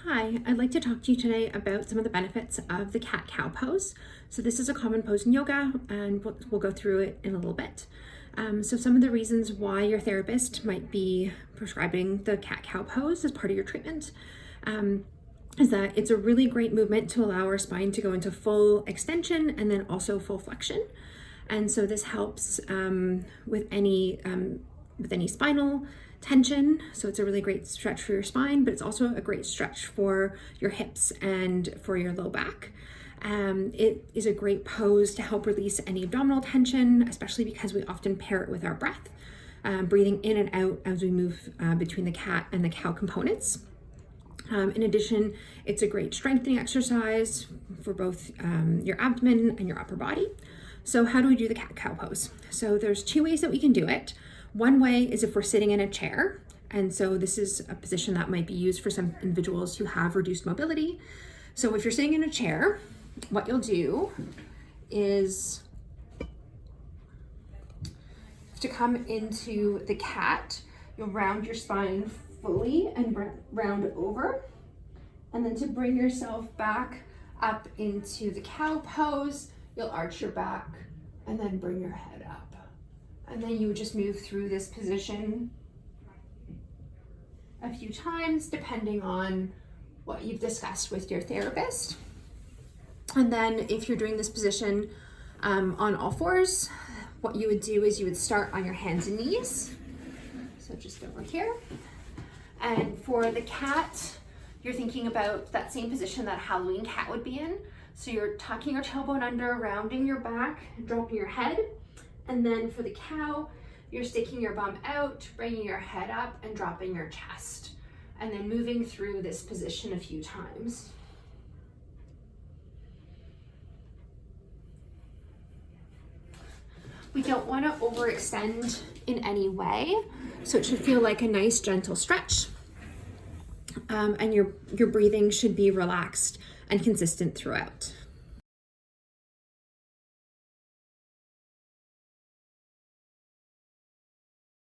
Hi, I'd like to talk to you today about some of the benefits of the cat-cow pose. So this is a common pose in yoga, and we'll go through it in a little bit. So some of the reasons why your therapist might be prescribing the cat-cow pose as part of your treatment is that it's a really great movement to allow our spine to go into full extension and then also full flexion. And so this helps with any spinal tension. So it's a really great stretch for your spine, but it's also a great stretch for your hips and for your low back. It is a great pose to help release any abdominal tension, especially because we often pair it with our breath, breathing in and out as we move between the cat and the cow components. In addition, it's a great strengthening exercise for both your abdomen and your upper body. So how do we do the cat-cow pose? So there's two ways that we can do it. One way is if we're sitting in a chair. And so this is a position that might be used for some individuals who have reduced mobility. So if you're sitting in a chair, what you'll do is to come into the cat, you'll round your spine fully and round over. And then to bring yourself back up into the cow pose, you'll arch your back and then bring your head up. And then you would just move through this position a few times, depending on what you've discussed with your therapist. And then if you're doing this position on all fours, what you would do is you would start on your hands and knees. So just over here. And for the cat, you're thinking about that same position that a Halloween cat would be in. So you're tucking your tailbone under, rounding your back, dropping your head. And then for the cow, you're sticking your bum out, bringing your head up and dropping your chest. And then moving through this position a few times. We don't want to overextend in any way. So it should feel like a nice gentle stretch. And your breathing should be relaxed and consistent throughout.